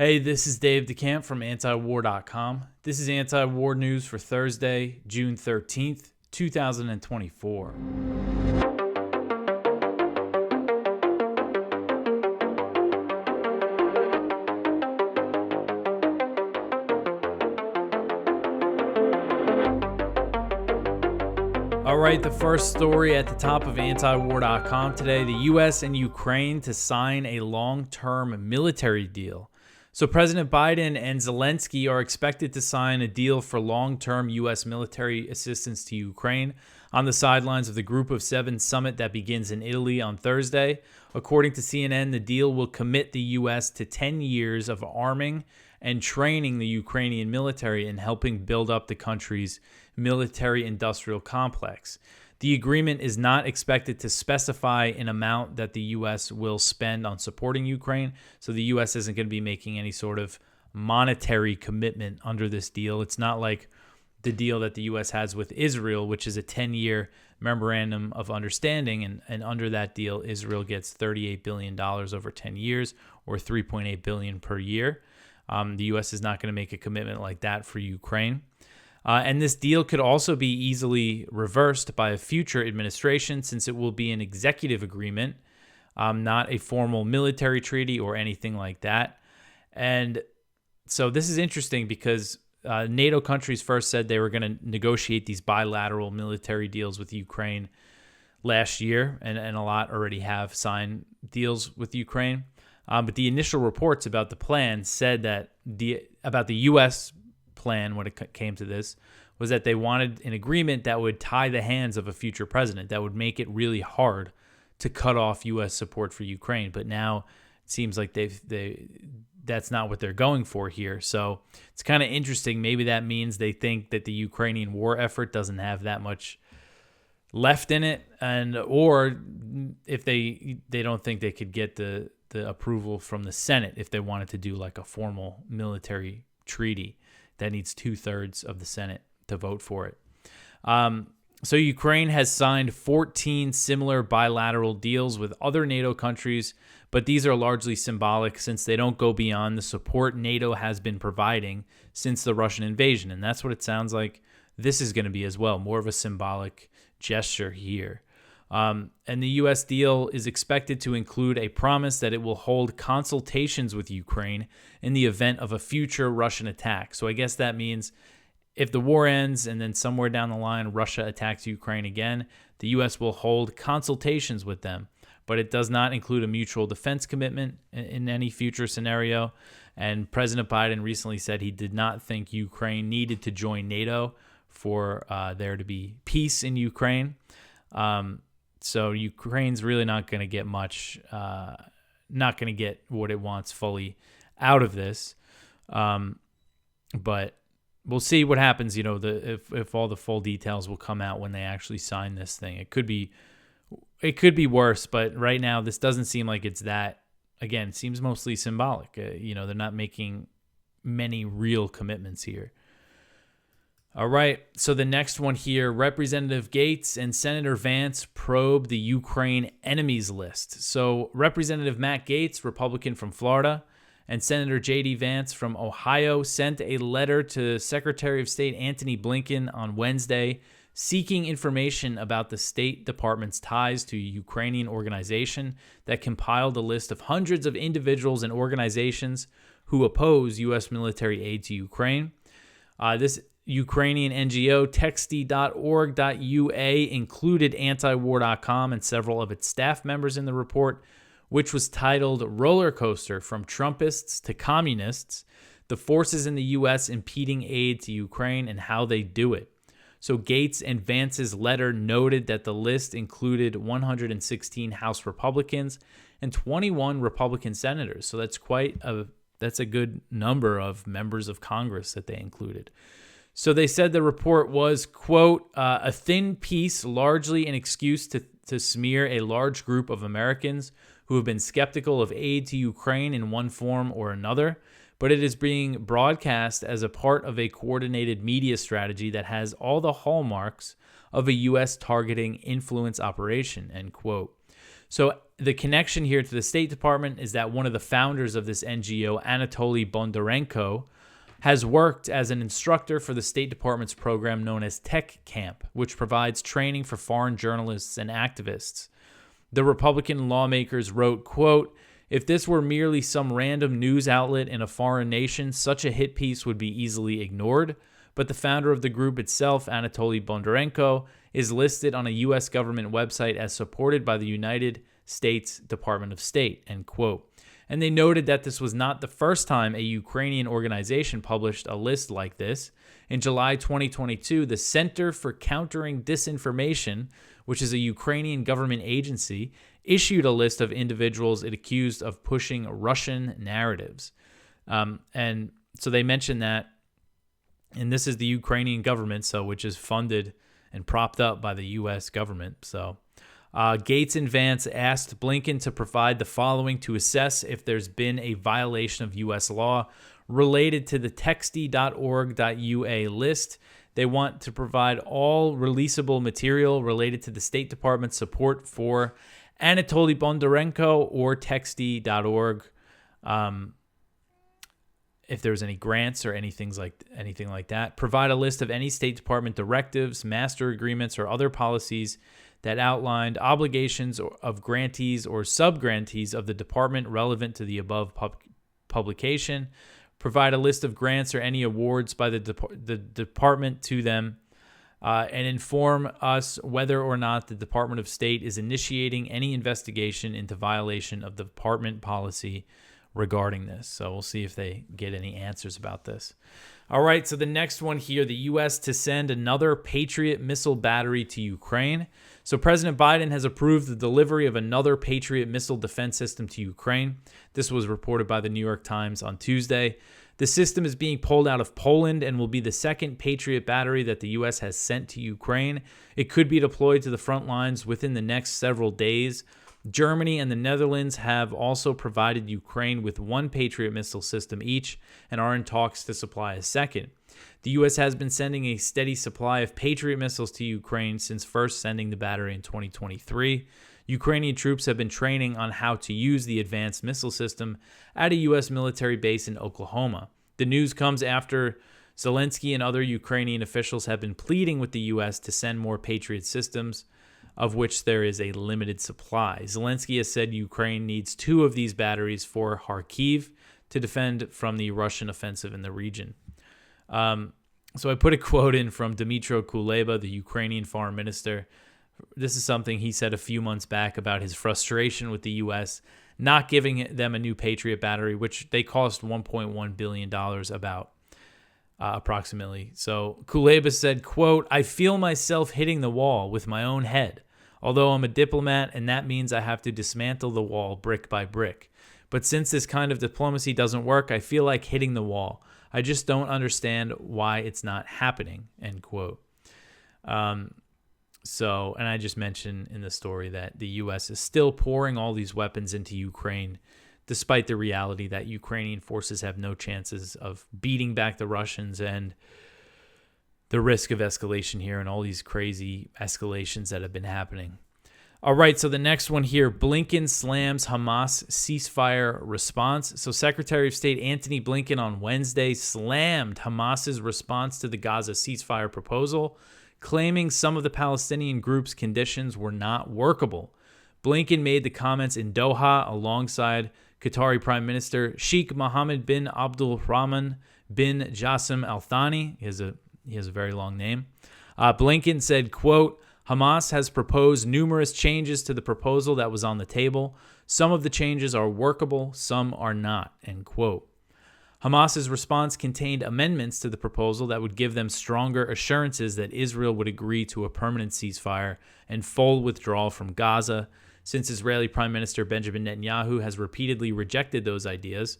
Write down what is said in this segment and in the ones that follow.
Hey, this is Dave DeCamp from antiwar.com. This is anti-war news for Thursday, June 13th, 2024. All right, the first story at the top of antiwar.com today, the U.S. and Ukraine to sign a long-term military deal. So President Biden and Zelensky are expected to sign a deal for long-term U.S. military assistance to Ukraine on the sidelines of the Group of Seven summit that begins in Italy on Thursday. According to CNN, the deal will commit the U.S. to 10 years of arming and training the Ukrainian military and helping build up the country's military-industrial complex. The agreement is not expected to specify an amount that the U.S. will spend on supporting Ukraine, so the U.S. isn't going to be making any sort of monetary commitment under this deal. It's not like the deal that the U.S. has with Israel, which is a 10-year memorandum of understanding, and under that deal, Israel gets $38 billion over 10 years, or $3.8 billion per year. The U.S. is not going to make a commitment like that for Ukraine. And this deal could also be easily reversed by a future administration since it will be an executive agreement, not a formal military treaty or anything like that. And so this is interesting because NATO countries first said they were going to negotiate these bilateral military deals with Ukraine last year, and a lot already have signed deals with Ukraine. But the initial reports about the plan said that about the U.S. plan when it came to this was that they wanted an agreement that would tie the hands of a future president, that would make it really hard to cut off U.S. support for Ukraine. But now it seems like that's not what they're going for here. So it's kind of interesting. Maybe that means they think that the Ukrainian war effort doesn't have that much left in it, or if they don't think they could get the approval from the Senate if they wanted to do like a formal military treaty that needs 2/3 of the Senate to vote for it. So Ukraine has signed 14 similar bilateral deals with other NATO countries, but these are largely symbolic since they don't go beyond the support NATO has been providing since the Russian invasion. And that's what it sounds like this is going to be as well, more of a symbolic gesture here. And the U.S. deal is expected to include a promise that it will hold consultations with Ukraine in the event of a future Russian attack. So I guess that means if the war ends and then somewhere down the line Russia attacks Ukraine again, the U.S. will hold consultations with them. But it does not include a mutual defense commitment in any future scenario. And President Biden recently said he did not think Ukraine needed to join NATO for there to be peace in Ukraine. So Ukraine's really not going to get much, not going to get what it wants fully out of this. But we'll see what happens, if all the full details will come out when they actually sign this thing. It could be worse, but right now this doesn't seem like it's that. Again, it seems mostly symbolic. They're not making many real commitments here. All right, so the next one here, Representative Gaetz and Senator Vance probe the Ukraine enemies list. So Representative Matt Gaetz, Republican from Florida, and Senator J.D. Vance from Ohio sent a letter to Secretary of State Antony Blinken on Wednesday seeking information about the State Department's ties to a Ukrainian organization that compiled a list of hundreds of individuals and organizations who oppose U.S. military aid to Ukraine. This Ukrainian NGO, texty.org.ua, included antiwar.com and several of its staff members in the report, which was titled Roller Coaster from Trumpists to Communists, the Forces in the U.S. Impeding Aid to Ukraine and How They Do It. So Gaetz and Vance's letter noted that the list included 116 House Republicans and 21 Republican senators. So that's a good number of members of Congress that they included. So they said the report was, quote, a thin piece, largely an excuse to smear a large group of Americans who have been skeptical of aid to Ukraine in one form or another, but it is being broadcast as a part of a coordinated media strategy that has all the hallmarks of a U.S. targeting influence operation, end quote. So The connection here to the State Department is that one of the founders of this NGO, Anatoly Bondarenko, has worked as an instructor for the State Department's program known as Tech Camp, which provides training for foreign journalists and activists. The Republican lawmakers wrote, quote, "If this were merely some random news outlet in a foreign nation, such a hit piece would be easily ignored. But the founder of the group itself, Anatoly Bondarenko, is listed on a U.S. government website as supported by the United States Department of State," end quote. And they noted that this was not the first time a Ukrainian organization published a list like this. In July 2022, the Center for Countering Disinformation, which is a Ukrainian government agency, issued a list of individuals it accused of pushing Russian narratives. And so they mentioned that, and this is the Ukrainian government, so which is funded and propped up by the U.S. government. So Gaetz and Vance asked Blinken to provide the following to assess if there's been a violation of U.S. law related to the texty.org.ua list. They want to provide all releasable material related to the State Department's support for Anatoly Bondarenko or texty.org. If there's any grants or anything like that. Provide a list of any State Department directives, master agreements, or other policies that outlined obligations of grantees or sub-grantees of the department relevant to the above publication. Provide a list of grants or any awards by the department to them, and inform us whether or not the Department of State is initiating any investigation into violation of the department policy regarding this. So we'll see if they get any answers about this. All right, so the next one here, the U.S. to send another Patriot missile battery to Ukraine. So President Biden has approved the delivery of another Patriot missile defense system to Ukraine. This was reported by the New York Times on Tuesday. The system is being pulled out of Poland and will be the second Patriot battery that the U.S. has sent to Ukraine. It could be deployed to the front lines within the next several days. Germany and the Netherlands have also provided Ukraine with one Patriot missile system each and are in talks to supply a second. The U.S. has been sending a steady supply of Patriot missiles to Ukraine since first sending the battery in 2023. Ukrainian troops have been training on how to use the advanced missile system at a U.S. military base in Oklahoma. The news comes after Zelensky and other Ukrainian officials have been pleading with the U.S. to send more Patriot systems, of which there is a limited supply. Zelensky has said Ukraine needs 2 of these batteries for Kharkiv to defend from the Russian offensive in the region. So I put a quote in from Dmytro Kuleba, the Ukrainian foreign minister. This is something he said a few months back about his frustration with the U.S. not giving them a new Patriot battery, which they cost $1.1 billion about, approximately. So Kuleba said, quote, "I feel myself hitting the wall with my own head, although I'm a diplomat and that means I have to dismantle the wall brick by brick. But since this kind of diplomacy doesn't work, I feel like hitting the wall. I just don't understand why it's not happening," end quote. So, and I just mentioned in the story that the U.S. is still pouring all these weapons into Ukraine, despite the reality that Ukrainian forces have no chances of beating back the Russians and the risk of escalation here and all these crazy escalations that have been happening. All right, so the next one here, Blinken slams Hamas ceasefire response. So Secretary of State Antony Blinken on Wednesday slammed Hamas's response to the Gaza ceasefire proposal, claiming some of the Palestinian group's conditions were not workable. Blinken made the comments in Doha alongside Qatari Prime Minister Sheikh Mohammed bin Abdul Rahman bin Jassim Al Thani. He has a very long name. Blinken said, quote, "Hamas has proposed numerous changes to the proposal that was on the table. Some of the changes are workable, some are not," end quote. Hamas's response contained amendments to the proposal that would give them stronger assurances that Israel would agree to a permanent ceasefire and full withdrawal from Gaza, since Israeli Prime Minister Benjamin Netanyahu has repeatedly rejected those ideas.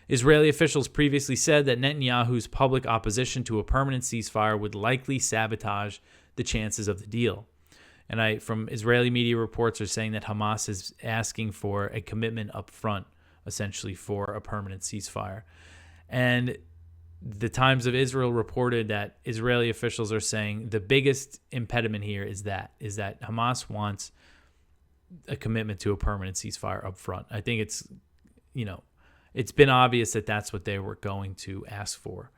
Israeli officials previously said that Netanyahu's public opposition to a permanent ceasefire would likely sabotage the chances of the deal. And from Israeli media reports are saying that Hamas is asking for a commitment up front, essentially, for a permanent ceasefire. And the Times of Israel reported that Israeli officials are saying the biggest impediment here is that Hamas wants a commitment to a permanent ceasefire up front. I think it's been obvious that that's what they were going to ask for.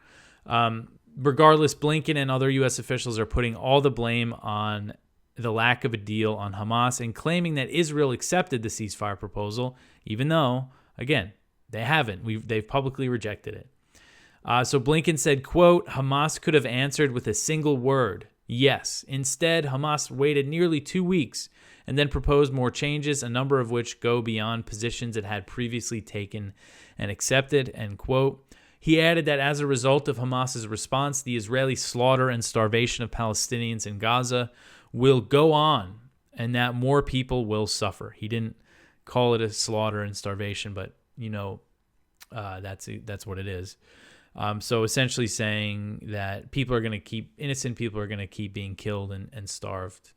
Regardless, Blinken and other U.S. officials are putting all the blame on the lack of a deal on Hamas and claiming that Israel accepted the ceasefire proposal, even though, again, they haven't. They've publicly rejected it. So Blinken said, quote, Hamas could have answered with a single word, yes. Instead, Hamas waited nearly 2 weeks and then proposed more changes, a number of which go beyond positions it had previously taken and accepted, end quote. He added that as a result of Hamas's response, the Israeli slaughter and starvation of Palestinians in Gaza will go on and that more people will suffer. He didn't call it a slaughter and starvation, but, that's what it is. So essentially saying that innocent people are going to keep being killed and starved.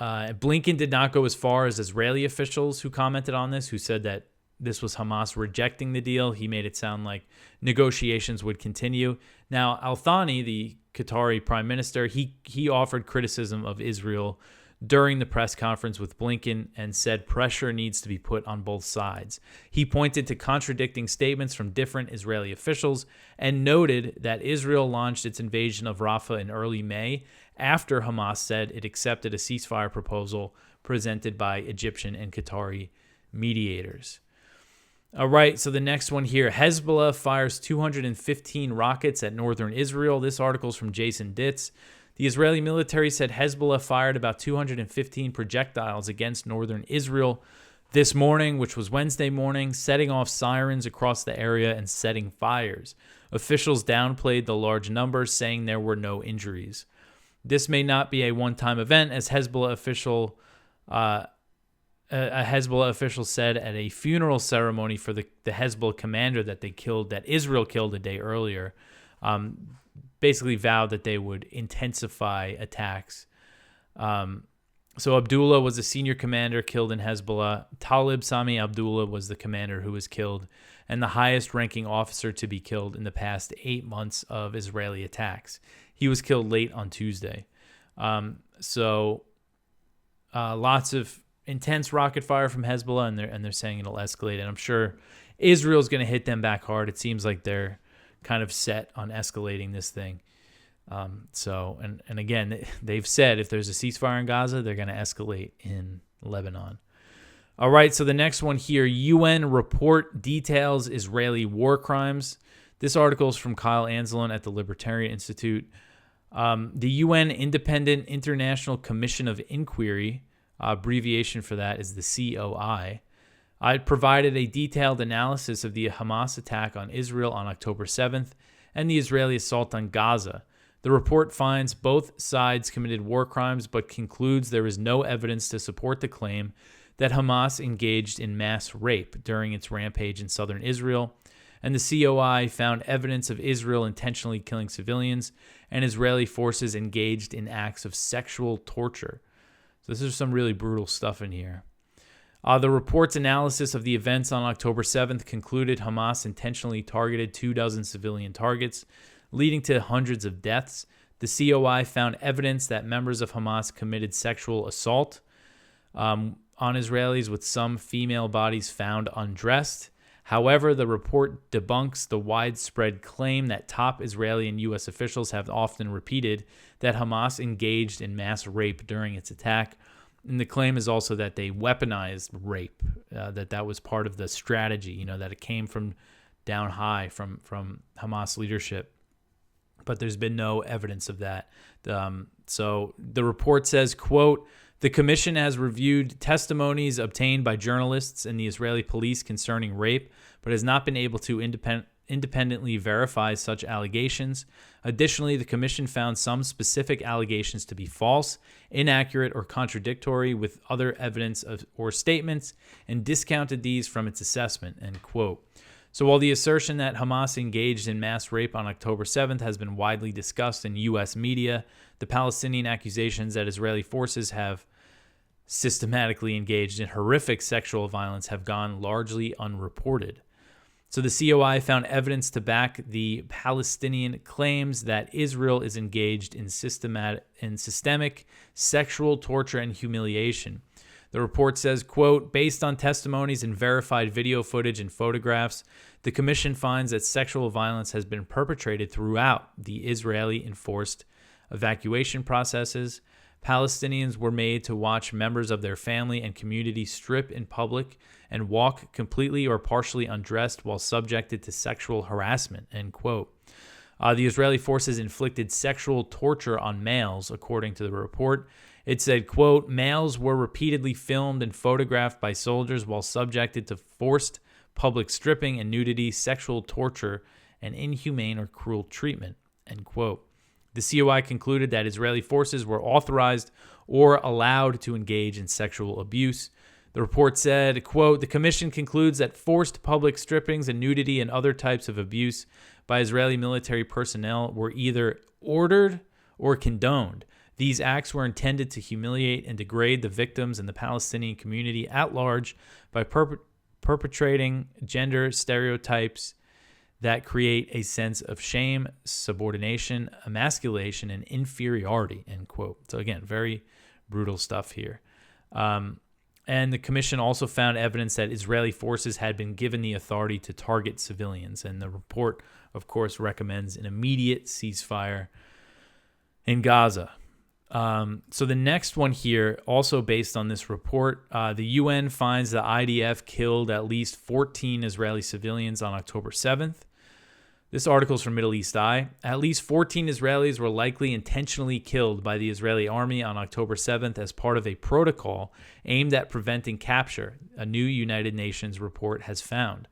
Blinken did not go as far as Israeli officials who commented on this, who said that this was Hamas rejecting the deal. He made it sound like negotiations would continue. Now, Al-Thani, the Qatari prime minister, he offered criticism of Israel during the press conference with Blinken and said pressure needs to be put on both sides. He pointed to contradicting statements from different Israeli officials and noted that Israel launched its invasion of Rafah in early May after Hamas said it accepted a ceasefire proposal presented by Egyptian and Qatari mediators. All right, so the next one here. Hezbollah fires 215 rockets at northern Israel. This article is from Jason Ditz. The Israeli military said Hezbollah fired about 215 projectiles against northern Israel this morning, which was Wednesday morning, setting off sirens across the area and setting fires. Officials downplayed the large numbers, saying there were no injuries. This may not be a one-time event, as a Hezbollah official said at a funeral ceremony for the Hezbollah commander that Israel killed a day earlier, basically vowed that they would intensify attacks. So Abdullah was a senior commander killed in Hezbollah. Talib Sami Abdullah was the commander who was killed and the highest-ranking officer to be killed in the past 8 months of Israeli attacks. He was killed late on Tuesday. Lots of intense rocket fire from Hezbollah, and they're saying it'll escalate. And I'm sure Israel's going to hit them back hard. It seems like they're kind of set on escalating this thing. And again, they've said if there's a ceasefire in Gaza, they're going to escalate in Lebanon. All right, so the next one here, UN report details Israeli war crimes. This article is from Kyle Anzelon at the Libertarian Institute. The UN Independent International Commission of Inquiry, abbreviation for that is the COI, provided a detailed analysis of the Hamas attack on Israel on October 7th and the Israeli assault on Gaza. The report finds both sides committed war crimes, but concludes there is no evidence to support the claim that Hamas engaged in mass rape during its rampage in southern Israel, and the COI found evidence of Israel intentionally killing civilians and Israeli forces engaged in acts of sexual torture. So this is some really brutal stuff in here. The report's analysis of the events on October 7th concluded Hamas intentionally targeted 24 civilian targets, leading to hundreds of deaths. The COI found evidence that members of Hamas committed sexual assault on Israelis, with some female bodies found undressed. However, the report debunks the widespread claim that top Israeli and U.S. officials have often repeated that Hamas engaged in mass rape during its attack. And the claim is also that they weaponized rape, that was part of the strategy, that it came from down high from Hamas leadership. But there's been no evidence of that. So the report says, quote, the commission has reviewed testimonies obtained by journalists and the Israeli police concerning rape, but has not been able to independently verify such allegations. Additionally, the commission found some specific allegations to be false, inaccurate, or contradictory with other evidence or statements, and discounted these from its assessment, end quote. So while the assertion that Hamas engaged in mass rape on October 7th has been widely discussed in U.S. media, the Palestinian accusations that Israeli forces have systematically engaged in horrific sexual violence have gone largely unreported. So the COI found evidence to back the Palestinian claims that Israel is engaged in systemic sexual torture and humiliation. The report says, quote, based on testimonies and verified video footage and photographs, the commission finds that sexual violence has been perpetrated throughout the Israeli enforced evacuation processes. Palestinians were made to watch members of their family and community strip in public and walk completely or partially undressed while subjected to sexual harassment, end quote. The Israeli forces inflicted sexual torture on males, according to the report. It said, quote, males were repeatedly filmed and photographed by soldiers while subjected to forced public stripping and nudity, sexual torture, and inhumane or cruel treatment, end quote. The COI concluded that Israeli forces were authorized or allowed to engage in sexual abuse. The report said, quote, the commission concludes that forced public strippings and nudity and other types of abuse by Israeli military personnel were either ordered or condoned. These acts were intended to humiliate and degrade the victims and the Palestinian community at large by perpetrating gender stereotypes that create a sense of shame, subordination, emasculation, and inferiority, end quote. So again, very brutal stuff here. And the commission also found evidence that Israeli forces had been given the authority to target civilians. And the report, of course, recommends an immediate ceasefire in Gaza. So the next one here, also based on this report, the UN finds the IDF killed at least 14 Israeli civilians on October 7th. This article is from Middle East Eye. At least 14 Israelis were likely intentionally killed by the Israeli army on October 7th as part of a protocol aimed at preventing capture, a new United Nations report has found.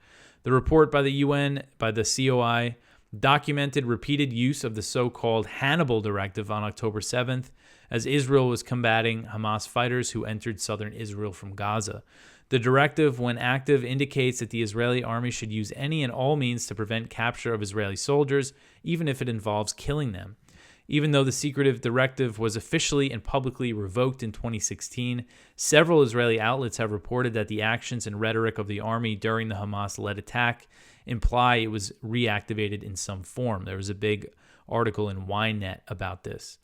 The report by the UN, by the COI, documented repeated use of the so-called Hannibal Directive on October 7th as Israel was combating Hamas fighters who entered southern Israel from Gaza. The directive, when active, indicates that the Israeli army should use any and all means to prevent capture of Israeli soldiers, even if it involves killing them. Even though the secretive directive was officially and publicly revoked in 2016, several Israeli outlets have reported that the actions and rhetoric of the army during the Hamas-led attack imply it was reactivated in some form. There was a big article in Ynet about this.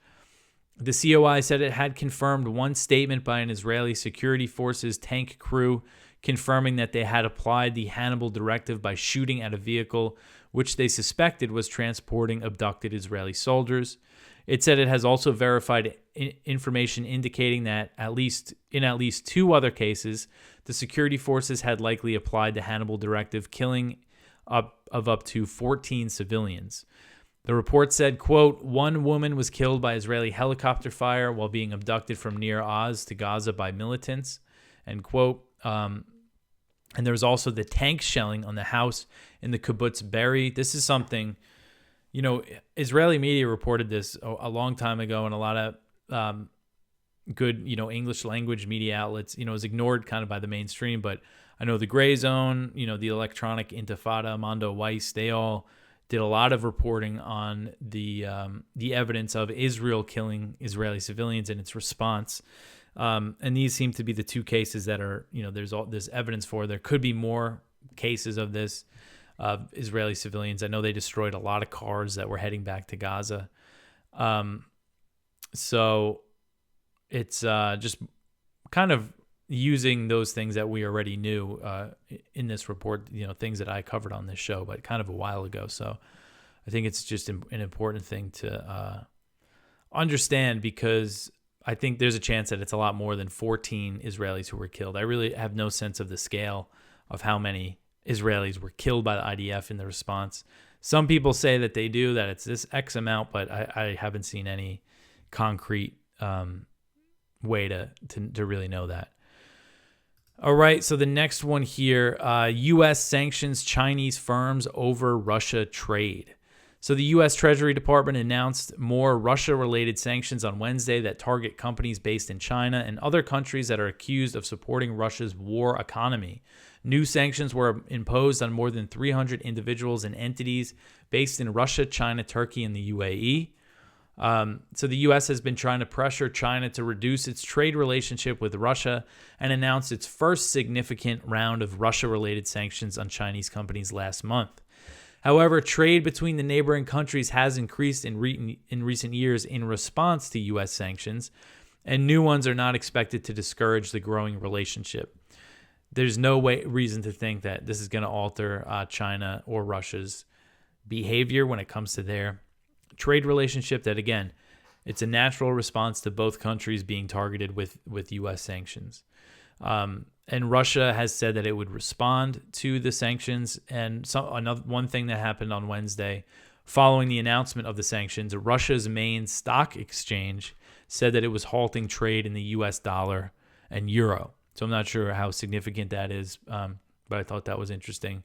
The COI said it had confirmed one statement by an Israeli security forces tank crew confirming that they had applied the Hannibal Directive by shooting at a vehicle which they suspected was transporting abducted Israeli soldiers. It said it has also verified information indicating that in at least two other cases, the security forces had likely applied the Hannibal Directive, killing up to 14 civilians. The report said, quote, one woman was killed by Israeli helicopter fire while being abducted from near Oz to Gaza by militants, end quote. And there was also the tank shelling on the house in the kibbutz Be'eri. This is something, Israeli media reported this a long time ago, and a lot of good, English language media outlets, it was ignored kind of by the mainstream. But I know the Gray Zone, the Electronic Intifada, Mondo Weiss, they all did a lot of reporting on the evidence of Israel killing Israeli civilians and its response. And these seem to be the two cases that are, there's evidence for. There could be more cases of this, of Israeli civilians. I know they destroyed a lot of cars that were heading back to Gaza. So it's just kind of using those things that we already knew in this report, things that I covered on this show, but kind of a while ago. So I think it's just an important thing to understand, because I think there's a chance that it's a lot more than 14 Israelis who were killed. I really have no sense of the scale of how many Israelis were killed by the IDF in the response. Some people say that they do, that it's this X amount, but I haven't seen any concrete way to really know that. All right, so the next one here, U.S. sanctions Chinese firms over Russia trade. So the U.S. Treasury Department announced more Russia-related sanctions on Wednesday that target companies based in China and other countries that are accused of supporting Russia's war economy. New sanctions were imposed on more than 300 individuals and entities based in Russia, China, Turkey, and the UAE. So the U.S. has been trying to pressure China to reduce its trade relationship with Russia and announced its first significant round of Russia-related sanctions on Chinese companies last month. However, trade between the neighboring countries has increased in recent years in response to U.S. sanctions, and new ones are not expected to discourage the growing relationship. There's no reason to think that this is going to alter China or Russia's behavior when it comes to their trade relationship. That, again, it's a natural response to both countries being targeted with U.S. sanctions. And Russia has said that it would respond to the sanctions. And one thing that happened on Wednesday, following the announcement of the sanctions, Russia's main stock exchange said that it was halting trade in the U.S. dollar and euro. So I'm not sure how significant that is, but I thought that was interesting.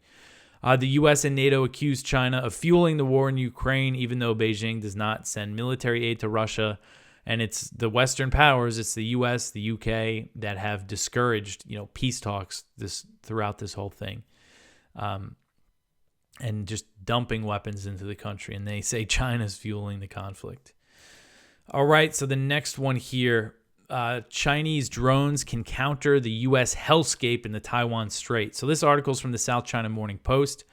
The U.S. and NATO accused China of fueling the war in Ukraine, even though Beijing does not send military aid to Russia. And it's the Western powers, it's the U.S., the U.K., that have discouraged, peace talks throughout this whole thing, and just dumping weapons into the country. And they say China's fueling the conflict. All right, so the next one here. Chinese drones can counter the U.S. Hellscape in the Taiwan Strait. So this article is from the South China Morning Post,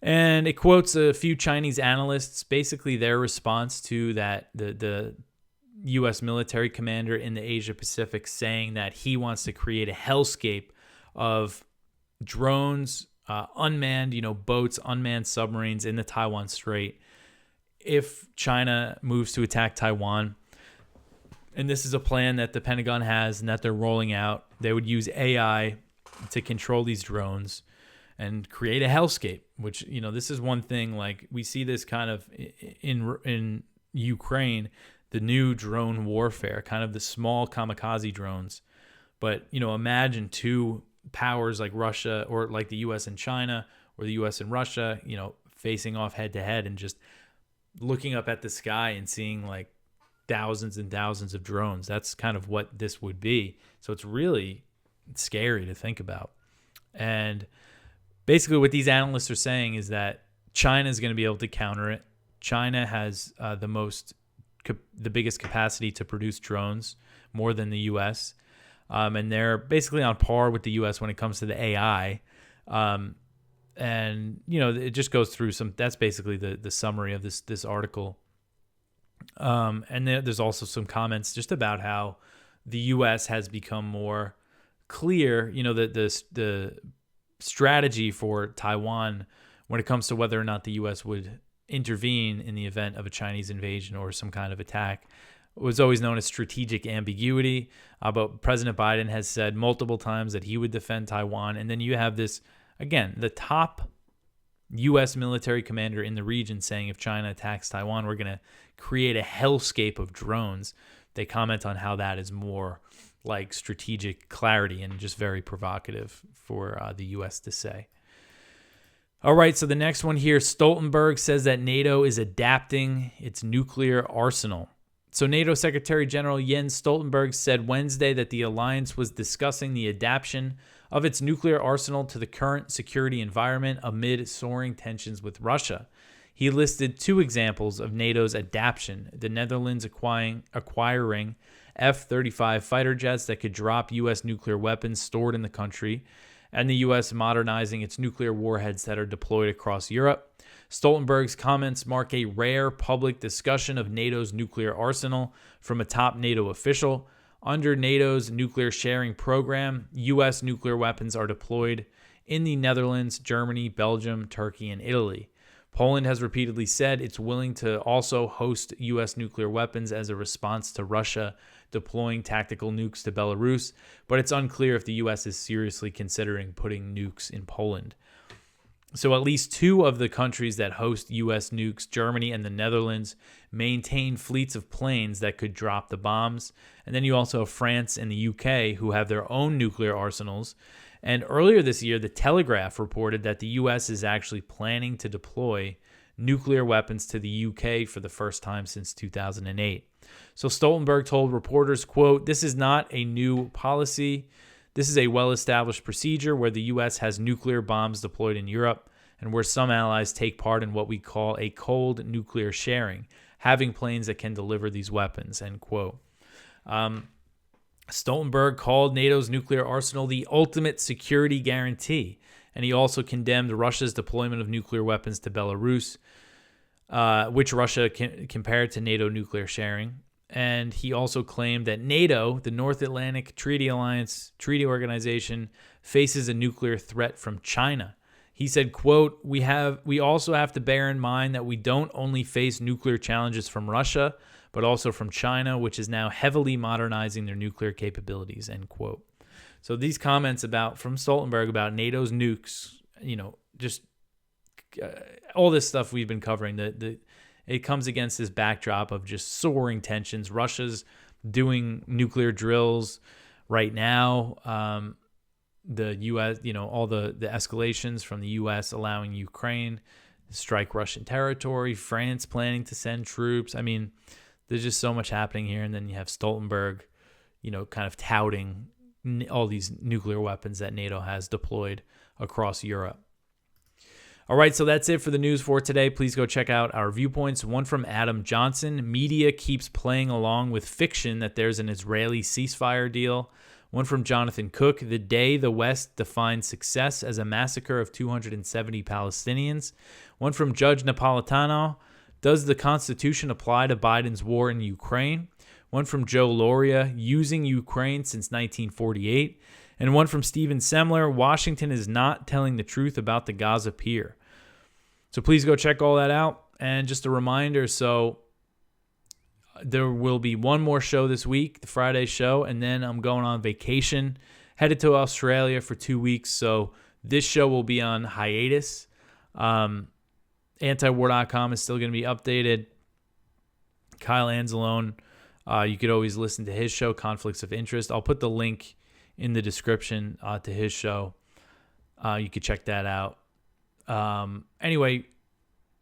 and it quotes a few Chinese analysts, basically their response to that the U.S. military commander in the Asia Pacific saying that he wants to create a hellscape of drones, unmanned, boats, unmanned submarines in the Taiwan Strait if China moves to attack Taiwan. And this is a plan that the Pentagon has and that they're rolling out. They would use AI to control these drones and create a hellscape, which, this is one thing. Like, we see this kind of in Ukraine, the new drone warfare, kind of the small kamikaze drones. But, imagine two powers like Russia or like the U.S. and China or the U.S. and Russia, facing off head to head and just looking up at the sky and seeing like thousands and thousands of drones. That's kind of what this would be. So it's really scary to think about. And basically what these analysts are saying is that China is going to be able to counter it. China has the biggest capacity to produce drones, more than the U.S. And they're basically on par with the U.S. when it comes to the AI. And, it just goes through that's basically the summary of this article. And there's also some comments just about how the U.S. has become more clear, the strategy for Taiwan when it comes to whether or not the U.S. would intervene in the event of a Chinese invasion or some kind of attack. It was always known as strategic ambiguity, but President Biden has said multiple times that he would defend Taiwan. And then you have this, again, the top U.S. military commander in the region saying if China attacks Taiwan, we're going to create a hellscape of drones. They comment on how that is more like strategic clarity and just very provocative for the U.S. to say. All right, so the next one here, Stoltenberg says that NATO is adapting its nuclear arsenal. So NATO Secretary General Jens Stoltenberg said Wednesday that the alliance was discussing the adaptation of its nuclear arsenal to the current security environment amid soaring tensions with Russia. He listed two examples of NATO's adaptation: the Netherlands acquiring F-35 fighter jets that could drop U.S. nuclear weapons stored in the country, and the U.S. modernizing its nuclear warheads that are deployed across Europe. Stoltenberg's comments mark a rare public discussion of NATO's nuclear arsenal from a top NATO official. Under NATO's nuclear sharing program, U.S. nuclear weapons are deployed in the Netherlands, Germany, Belgium, Turkey, and Italy. Poland has repeatedly said it's willing to also host U.S. nuclear weapons as a response to Russia deploying tactical nukes to Belarus, but it's unclear if the U.S. is seriously considering putting nukes in Poland. So at least two of the countries that host U.S. nukes, Germany and the Netherlands, maintain fleets of planes that could drop the bombs. And then you also have France and the U.K. who have their own nuclear arsenals. And earlier this year, The Telegraph reported that the U.S. is actually planning to deploy nuclear weapons to the U.K. for the first time since 2008. So Stoltenberg told reporters, quote, "This is not a new policy. This is a well-established procedure where the U.S. has nuclear bombs deployed in Europe and where some allies take part in what we call a cold nuclear sharing, having planes that can deliver these weapons," end quote. Stoltenberg called NATO's nuclear arsenal the ultimate security guarantee, and he also condemned Russia's deployment of nuclear weapons to Belarus, which Russia compared to NATO nuclear sharing. And he also claimed that NATO, the North Atlantic Treaty Alliance treaty organization, faces a nuclear threat from China. He said, quote, we also have to bear in mind that we don't only face nuclear challenges from Russia, but also from China, which is now heavily modernizing their nuclear capabilities, end quote. So these comments from Stoltenberg about NATO's nukes, just all this stuff we've been covering, it comes against this backdrop of just soaring tensions. Russia's doing nuclear drills right now. The U.S., all the escalations from the U.S. allowing Ukraine to strike Russian territory, France planning to send troops. I mean, there's just so much happening here. And then you have Stoltenberg, kind of touting all these nuclear weapons that NATO has deployed across Europe. All right, so that's it for the news for today. Please go check out our viewpoints. One from Adam Johnson. Media keeps playing along with fiction that there's an Israeli ceasefire deal. One from Jonathan Cook. The day the West defined success as a massacre of 270 Palestinians. One from Judge Napolitano. Does the Constitution apply to Biden's war in Ukraine? One from Joe Loria. Using Ukraine since 1948. And one from Stephen Semler. Washington is not telling the truth about the Gaza pier. So please go check all that out. And just a reminder, so there will be one more show this week, the Friday show, and then I'm going on vacation, headed to Australia for 2 weeks. So this show will be on hiatus. Antiwar.com is still going to be updated. Kyle Anzalone, you could always listen to his show, Conflicts of Interest. I'll put the link in the description to his show. You could check that out. Anyway,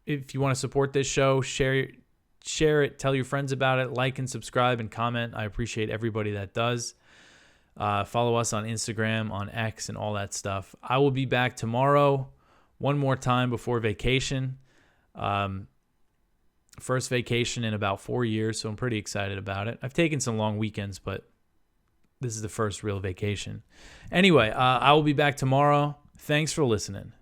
if you want to support this show, share it, tell your friends about it, like and subscribe and comment. I appreciate everybody that does. Follow us on Instagram, on X, and all that stuff. I will be back tomorrow, one more time before vacation. First vacation in about 4 years, so I'm pretty excited about it. I've taken some long weekends, but this is the first real vacation. Anyway, I will be back tomorrow. Thanks for listening.